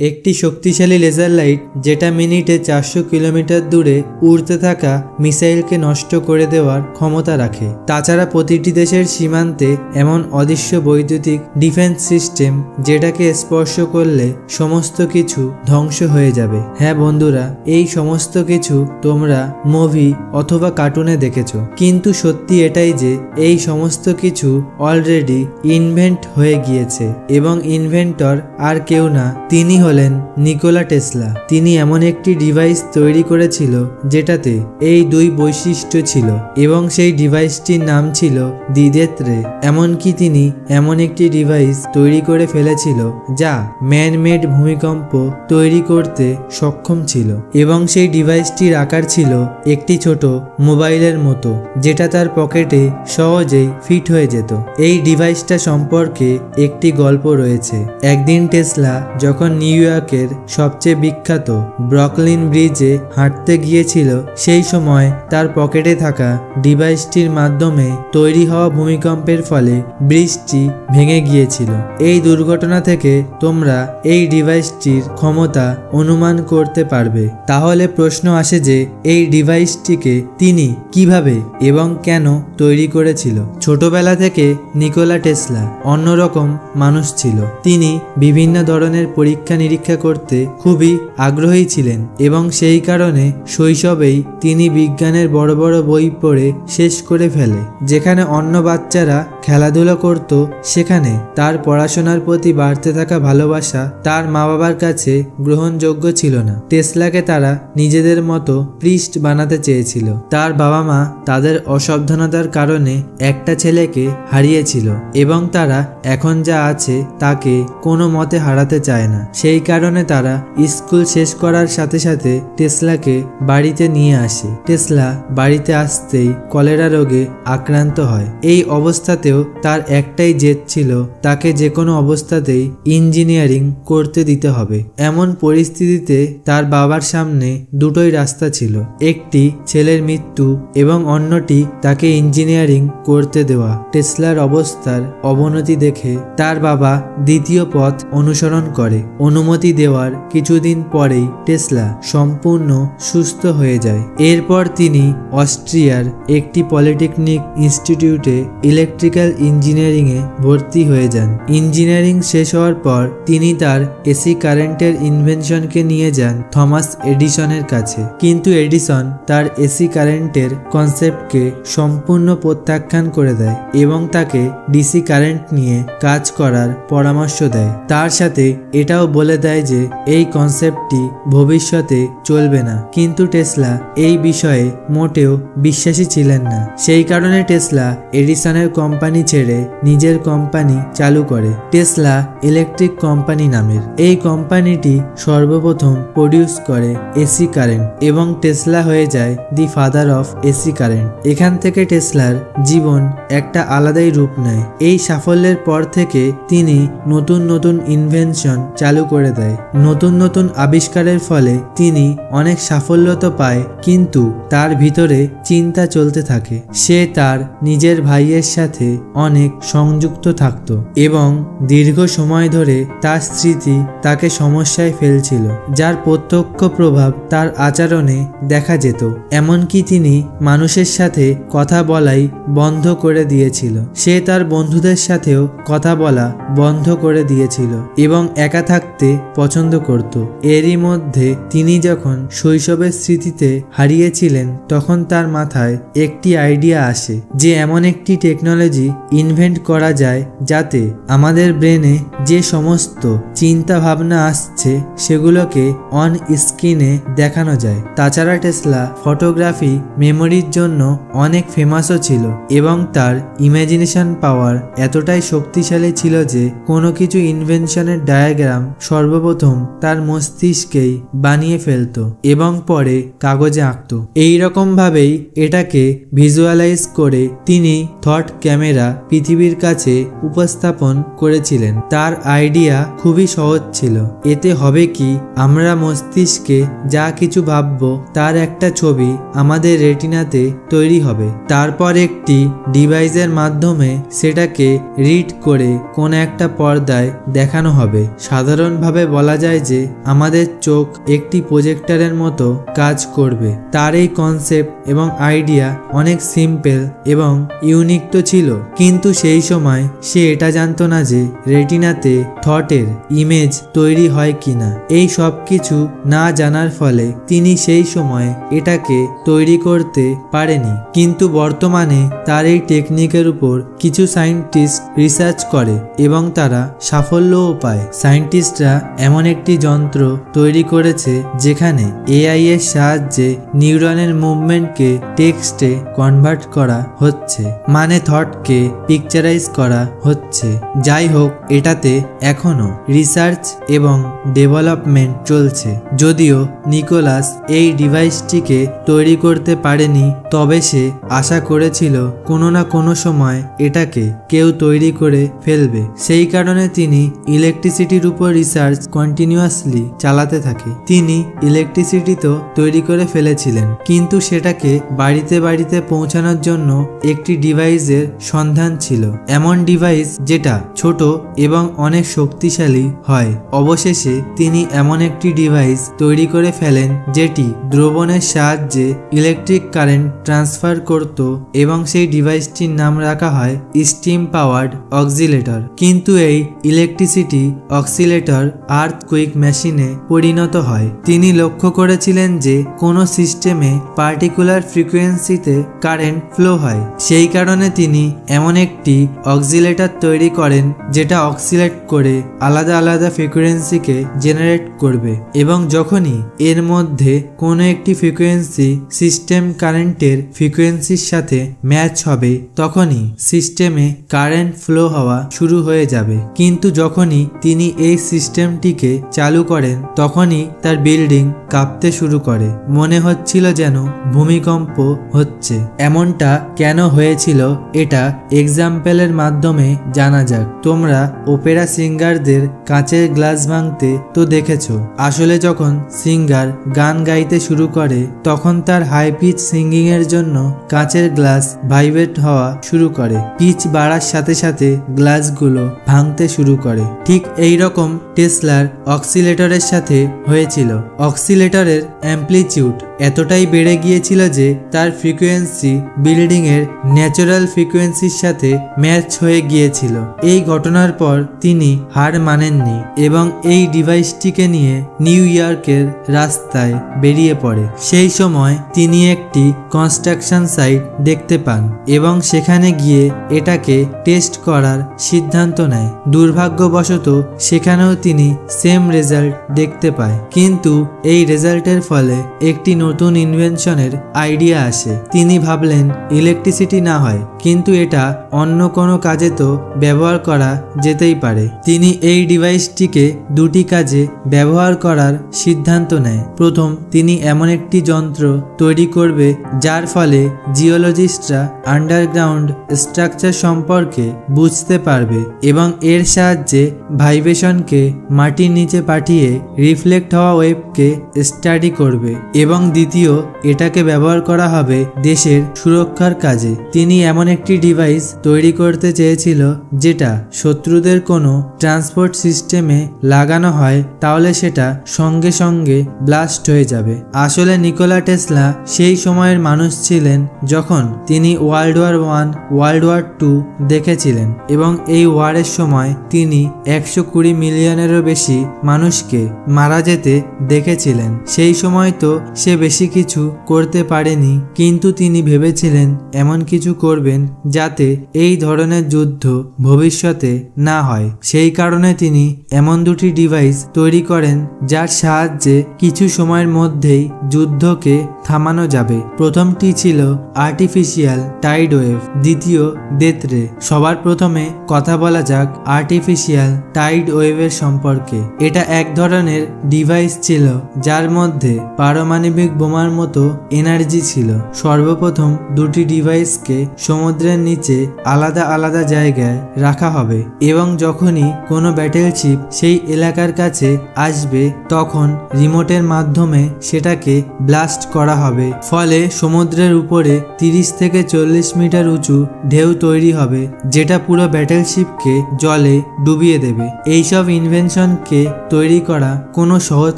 একটি শক্তিশালী laser light যেটা মিনিটে 400 কিলোমিটার দূরে উড়তে থাকা মিসাইলকে নষ্ট করে দেওয়ার ক্ষমতা রাখে। তাছাড়া প্রতিটি দেশের সীমান্তে এমন অদৃশ্য বৈদ্যুতিক ডিফেন্স সিস্টেম যেটাকে স্পর্শ করলে সমস্ত কিছু ধ্বংস হয়ে যাবে। হ্যাঁ বন্ধুরা, এই সমস্ত কিছু তোমরা মুভি অথবা কার্টুনে দেখেছো, কিন্তু সত্যি এটাই যে এই সমস্ত কিছু অলরেডি ইনভেন্ট হয়ে গিয়েছে এবং ইনভেন্টর আর কেউ না, তিনি হলেন নিকোলা টেসলা। তিনি এমন একটি ডিভাইস তৈরি করেছিল যেটাতে এই দুই বৈশিষ্ট্য ছিল এবং সেই ডিভাইসটির নাম ছিল দিদেত্রে। এমনকি তিনি এমন একটি ডিভাইস তৈরি করে ফেলেছিল যা ম্যানমেড ভূমিকম্প তৈরি করতে সক্ষম ছিল এবং সেই ডিভাইসটির আকার ছিল একটি ছোট মোবাইলের মতো, যেটা তার পকেটে সহজেই ফিট হয়ে যেত। এই ডিভাইসটা সম্পর্কে একটি গল্প রয়েছে। একদিন টেসলা যখন নিউ ইয়র্কের সবচেয়ে বিখ্যাত ব্রুকলিন ব্রিজে হাঁটতে গিয়েছিল, সেই সময় তার পকেটে থাকা ডিভাইসটির মাধ্যমে তৈরি হওয়া ভূমিকম্পের ফলে ব্রিজটি ভেঙে গিয়েছিল। এই দুর্ঘটনা থেকে তোমরা এই ডিভাইসটির ক্ষমতা অনুমান করতে পারবে। তাহলে প্রশ্ন আসে যে এই ডিভাইসটিকে তিনি কিভাবে এবং কেন তৈরি করেছিল? ছোটবেলা থেকে নিকোলা টেসলা অন্যরকম মানুষ ছিল। তিনি বিভিন্ন ধরনের পরীক্ষা নিরীক্ষা করতে খুবই আগ্রহী ছিলেন এবং সেই কারণে শৈশবেই তিনি বিজ্ঞানের বড় বড় বই পড়ে শেষ করে ফেলে। যেখানে অন্য বাচ্চারা খেলাধুলা করত, সেখানে তার পড়াশোনার প্রতি বাড়তে থাকা ভালোবাসা তার মা বাবার কাছে গ্রহণযোগ্য ছিল না। টেসলাকে তারা নিজেদের মতো প্রিস্ট বানাতে চেয়েছিল। তার বাবা মা তাদের অসাবধানতার কারণে একটা ছেলেকে হারিয়েছিল এবং তারা এখন যা আছে তাকে কোনো মতে হারাতে চায় না। সেই কারণে তারা স্কুল শেষ করার সাথে সাথে টেসলাকে বাড়িতে নিয়ে আসে। টেসলা বাড়িতে আসতেই কলেরা রোগে আক্রান্ত হয়। এই অবস্থাতেও তার একটাই জেদ ছিল, তাকে যে কোনো অবস্থাতেই ইঞ্জিনিয়ারিং করতে দিতে হবে। এমন পরিস্থিতিতে তার বাবার সামনে দুটোই রাস্তা ছিল, একটি ছেলের মৃত্যু এবং অন্যটি তাকে ইঞ্জিনিয়ারিং করতে দেওয়া। টেসলার অবস্থার অবনতি দেখে তার বাবা দ্বিতীয় পথ অনুসরণ করে। অনুমতি দেওয়ার কিছুদিন পরেই টেসলা সম্পূর্ণ সুস্থ হয়ে যায়। এরপর তিনি অস্ট্রিয়ার একটি পলিটেকনিক ইনস্টিটিউটে ইলেকট্রিক্যাল ইঞ্জিনিয়ারিংয়ে ভর্তি হয়ে যান। ইঞ্জিনিয়ারিং শেষ হওয়ার পর তিনি তার এসি কারেন্টের ইনভেনশনকে নিয়ে যান থমাস এডিসনের কাছে, কিন্তু এডিসন তার এসি কারেন্টের কনসেপ্টকে সম্পূর্ণ প্রত্যাখ্যান করে দেয় এবং তাকে ডিসি কারেন্ট নিয়ে কাজ করার পরামর্শ দেয়। তার সাথে এটাও বলে দেয় যে এই কনসেপ্টটি ভবিষ্যতে চলবে না, কিন্তু টেসলা এই বিষয়ে মোটেও বিশ্বাসী ছিলেন না। সেই কারণে টেসলা এডিসনের কোম্পানি ছেড়ে নিজের কোম্পানি চালু করে, টেসলা ইলেকট্রিক কোম্পানি নামের। এই কোম্পানিটি সর্বপ্রথম প্রডিউস করে এসি কারেন্ট এবং টেসলা হয়ে যায় the father of AC current. এখান থেকে টেসলার জীবন একটা আলাদাই রূপ নেয়। এই সাফল্যের পর থেকে তিনি নতুন নতুন ইনভেনশন চালু করে দেয়। নতুন নতুন আবিষ্কারের ফলে তিনি অনেক সাফল্য তো পায়, কিন্তু তার ভিতরে চিন্তা চলতে থাকে। সে তার নিজের ভাইয়ের সাথে অনেক সংযুক্ত থাকত এবং দীর্ঘ সময় ধরে তার স্মৃতি তাকে সমস্যায় ফেলছিল, যার প্রত্যক্ষ প্রভাব তার আচরণে দেখা যেত। এমনকি তিনি মানুষের সাথে কথা বলাই বন্ধ করে দিয়েছিল। সে তার বন্ধুদের সাথেও কথা বলা বন্ধ করে দিয়েছিল এবং একা থাকতে পছন্দ করত। এরই মধ্যে তিনি যখন শৈশবের স্মৃতিতে হারিয়েছিলেন, তখন তার মাথায় একটি আইডিয়া আসে যে এমন একটি টেকনোলজি ইনভেন্ট করা যায় যাতে আমাদের ব্রেনে যে সমস্ত চিন্তা ভাবনা আসছে সেগুলোকে অন স্ক্রিনে দেখানো যায়। তাছাড়া টেসলা ফটোগ্রাফি মেমোরির জন্য অনেক ফেমাসও ছিল এবং তার ইমাজিনেশন পাওয়ার এতটাই শক্তিশালী ছিল যে কোনো কিছু ইনভেনশনের ডায়াগ্রাম সর্বপ্রথম তার মস্তিষ্কেই বানিয়ে ফেলত এবং পরে কাগজে আঁকত। এইরকম ভাবেই এটাকে ভিজুয়ালাইজ করে তিনি থট ক্যামেরা পৃথিবীর কাছে উপস্থাপন করেছিলেন। তার আইডিয়া খুবই সহজ ছিল। এতে হবে কি, আমরা মস্তিষ্কে যা কিছু ভাববো তার একটা ছবি আমাদের রেটিনাতে তৈরি হবে। তারপর একটি ডিভাইসের মাধ্যমে সেটাকে রিড করে কোন একটা পর্দায় দেখানো হবে। সাধারণভাবে সহজভাবে বলা যায় যে আমাদের চোখ একটি প্রজেক্টরের মতো কাজ করবে। তার এই কনসেপ্ট এবং আইডিয়া অনেক সিম্পল এবং ইউনিক তো ছিল, কিন্তু সেই সময় সে এটা জানতো না যে রেটিনাতে থটের ইমেজ তৈরি হয় কিনা। এই সব কিছু না জানার ফলে তিনি সেই সময় এটাকে তৈরি করতে পারেনি। কিন্তু বর্তমানে তার এই টেকনিকের উপর কিছু সায়েন্টিস্ট রিসার্চ করে এবং তারা সাফল্যও পায়। সায়েন্টিস্টরা এমন একটি যন্ত্র তৈরি করেছে যেখানে এআই এর সাহায্যে নিউরনের মুভমেন্টকে টেক্সটে কনভার্ট করা হচ্ছে, মানে থটকে পিকচারাইজ করা হচ্ছে। যাই হোক, এটাতে এখনো রিসার্চ এবং ডেভেলপমেন্ট চলছে। যদিও নিকোলাস এই ডিভাইসটিকে তৈরি করতে পারেনি, তবে সে আশা করেছিল কোনো না কোনো সময় এটাকে কেউ তৈরি করে ফেলবে। সেই কারণে তিনি ইলেকট্রিসিটির উপর রিসার্চ কন্টিনিউয়াসলি চালাতে থাকে। তিনি ইলেকট্রিসিটি তো তৈরি করে ফেলেছিলেন, কিন্তু সেটাকে বাড়িতে বাড়িতে পৌঁছানোর জন্য একটি ডিভাইসের সন্ধান ছিল, এমন ডিভাইস যেটা ছোট এবং অনেক শক্তিশালী হয়। অবশেষে তিনি এমন একটি ডিভাইস তৈরি করে ফেলেন যেটি দ্রবণের সাহায্যে ইলেকট্রিক কারেন্ট ট্রান্সফার করত এবং সেই ডিভাইসটির নাম রাখা হয় স্টিম পাওয়ার্ড অক্সিলেটর। কিন্তু এই ইলেকট্রিসিটি অক্সিলেটর আর্থকুইক মেশিনে পরিণত হয়। তিনি লক্ষ্য করেছিলেন যে কোনো সিস্টেমে পার্টিকুলার ফ্রিকোয়েন্সিতে কারেন্ট ফ্লো হয়। সেই কারণে তিনি এমন একটি অক্সিলেটর তৈরি করেন যেটা অক্সিলেট করে আলাদা আলাদা ফ্রিকোয়েন্সিকে জেনারেট করবে, এবং যখনই এর মধ্যে কোনো একটি ফ্রিকোয়েন্সি সিস্টেম কারেন্টের ফ্রিকোয়েন্সির সাথে ম্যাচ হবে তখনই সিস্টেমে কারেন্ট ফ্লো হওয়া শুরু হয়ে যাবে। কিন্তু যখনই তিনি এই সিস্টেমটিকে চালু করেন তখনই তার বিল্ডিং কাঁপতে শুরু করে। মনে হচ্ছিল যেন ভূমিকম্প হচ্ছে। এমনটা কেন হয়েছিল এটা এক্সাম্পলের মাধ্যমে জানা যাক। তোমরা ওপেরা সিঙ্গারদের কাঁচের গ্লাস ভাঙতে তো দেখেছো। আসলে যখন সিঙ্গার গান গাইতে শুরু করে তখন তার হাই পিচ সিঙ্গিং এর জন্য কাঁচের গ্লাস ভাইব্রেট হওয়া শুরু করে। পিচ বাড়ার সাথে সাথে গ্লাসগুলো ভাঙতে শুরু করে। ঠিক এই রকম টেসলার অক্সিলেটরের সাথে হয়েছিল। অক্সিলেটরের অ্যাম্প্লিটিউড এতটাই বেড়ে গিয়েছিল যে তার ফ্রিকোয়েন্সি বিল্ডিং এর ন্যাচারাল ফ্রিকোয়েন্সির সাথে ম্যাচ হয়ে গিয়েছিল। এই ঘটনার পর তিনি হার মানেননি এবং এই ডিভাইসটিকে নিয়ে নিউ ইয়র্কের রাস্তায় বেরিয়ে পড়ে। সেই সময় তিনি একটি কনস্ট্রাকশন সাইট দেখতে পান এবং সেখানে গিয়ে এটাকে টেস্ট করার সিদ্ধান্ত নেয়। দুর্ভাগ্যবশত সেখানেও তিনি সেম রেজাল্ট দেখতে পায়, কিন্তু এই রেজাল্টের ফলে একটি নতুন ইনভেনশনের আইডিয়া আসে। তিনি ভাবলেন ইলেকট্রিসিটি না হয়, কিন্তু এটা অন্য কোনো কাজে তো ব্যবহার করা যেতেই পারে। তিনি এই ডিভাইসটিকে দুটি কাজে ব্যবহার করার সিদ্ধান্ত নেয়। প্রথম, তিনি এমন একটি যন্ত্র তৈরি করবে যার ফলে জিওলজিস্টরা আন্ডারগ্রাউন্ড স্ট্রাকচার সম্পর্কে বুঝতে পারবে এবং এর সাহায্যে ভাইব্রেশনকে মাটির নিচে পাঠিয়ে রিফ্লেক্ট হওয়া ওয়েভকে স্টাডি করবে। এবং দ্বিতীয়, এটাকে ব্যবহার করা হবে দেশের সুরক্ষার কাজে। তিনি এমন একটি ডিভাইস তৈরি করতে চেয়েছিল যেটা শত্রুদের কোনো ট্রান্সপোর্ট সিস্টেমে লাগানো হয় তাহলে সেটা সঙ্গে সঙ্গে ব্লাস্ট হয়ে যাবে। আসলে নিকোলা টেসলা সেই সময়ের মানুষ ছিলেন যখন তিনি ওয়ার্ল্ড ওয়ার 1, ওয়ার্ল্ড ওয়ার 2 দেখেছিলেন এবং এই ওয়ারের সময় তিনি 120 মিলিয়নেরও বেশি মানুষকে মারা যেতে দেখেছিলেন। সেই সময় তো সে বেশি কিছু করতে পারেনি, কিন্তু তিনি ভেবেছিলেন এমন কিছু করবেন যাতে এই ধরনের যুদ্ধ ভবিষ্যতে না হয়। সেই কারণে তিনি এমন দুটি ডিভাইস তৈরি করেন যার সাহায্যে কিছু সময়ের মধ্যেই যুদ্ধকে থামানো যাবে। প্রথমটি ছিল আর্টিফিশিয়াল টাইড ওয়েভ, দ্বিতীয় ডেথ রে। সবার প্রথমে কথা বলা যাক আর্টিফিশিয়াল টাইড ওয়েভের সম্পর্কে। এটা এক ধরনের ডিভাইস ছিল যার মধ্যে পারমাণবিক বোমার মতো এনার্জি ছিল। সর্বপ্রথম দুটি ডিভাইসকে সমুদ্র সমুদ্রের নিচে আলাদা আলাদা জায়গায় রাখা হবে এবং যখনই কোনো ব্যাটেলশিপ সেই এলাকার কাছে আসবে তখন রিমোটের মাধ্যমে সেটাকে ব্লাস্ট করা হবে। ফলে সমুদ্রের উপরে 30 থেকে 40 মিটার উঁচু ঢেউ তৈরি হবে যেটা পুরো ব্যাটেলশিপকে জলে ডুবিয়ে দেবে। এইসব ইনভেনশনকে তৈরি করা কোনো সহজ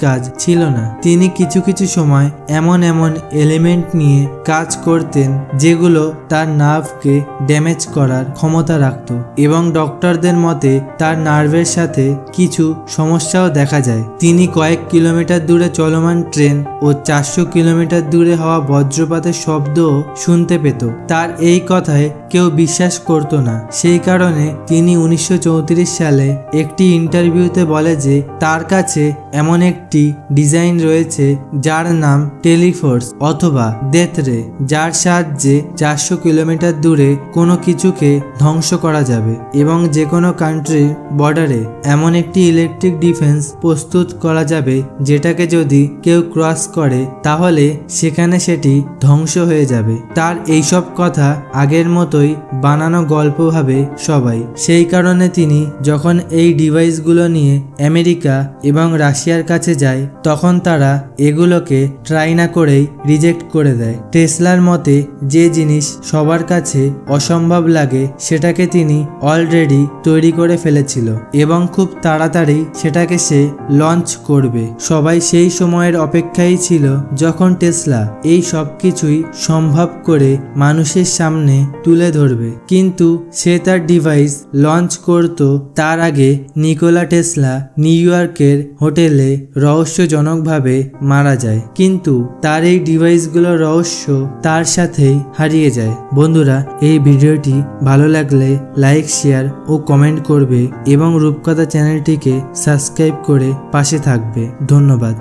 কাজ ছিল না। তিনি কিছু কিছু সময় এমন এলিমেন্ট নিয়ে কাজ করতেন যেগুলো তার নার্ভকে ড্যামেজ করার ক্ষমতা রাখত এবং ডক্টরদের মতে তার নার্ভের সাথে কিছু সমস্যাও দেখা যায়। তিনি কয়েক কিলোমিটার দূরে চলমান ট্রেন ও 400 কিলোমিটার দূরে হওয়া বজ্রপাতের শব্দও শুনতে পেত। তার এই কথায় কেউ বিশ্বাস করত না। সেই কারণে তিনি 1934 সালে একটি ইন্টারভিউতে বলে যে তার কাছে এমন একটি ডিজাইন রয়েছে যার নাম টেলিফোর্স অথবা ডেথ রে, যার সাহায্যে 400 কিলোমিটার দূরে কোনো কিছুকে ধ্বংস করা যাবে এবং যে কোনো কান্ট্রির বর্ডারে এমন একটি ইলেকট্রিক ডিফেন্স প্রস্তুত করা যাবে যেটাকে যদি কেউ ক্রস করে তাহলে সেখানে সেটি ধ্বংস হয়ে যাবে। তার এইসব কথা আগের মতোই বানানো গল্প ভাবে সবাই। সেই কারণে তিনি যখন এই ডিভাইসগুলো নিয়ে আমেরিকা এবং রাশিয়ার কাছে যায় তখন তারা এগুলোকে ট্রাই না করেই রিজেক্ট করে দেয়। টেসলার মতে যে জিনিস সবার কাছে অসম্ভব লাগে সেটাকে তিনি অলরেডি তৈরি করে ফেলেছিল এবং খুব তাড়াতাড়ি সেটাকে সে লঞ্চ করবে। সবাই সেই সময়ের অপেক্ষায় ছিল যখন টেসলা এই সব কিছুই সম্ভব করে মানুষের সামনে তুলে ধরবে, কিন্তু সে তার ডিভাইস লঞ্চ করত তার আগে নিকোলা টেসলা নিউ ইয়র্কের হোটেলে রহস্যজনকভাবে মারা যায়। কিন্তু তার এই ডিভাইসগুলোর রহস্য তার সাথেই হারিয়ে যায়। বন্ধুরা, এই ভিডিওটি ভালো লাগলে লাইক, শেয়ার ও কমেন্ট করবে এবং রূপকথা চ্যানেলটিকে সাবস্ক্রাইব করে পাশে থাকবে। ধন্যবাদ।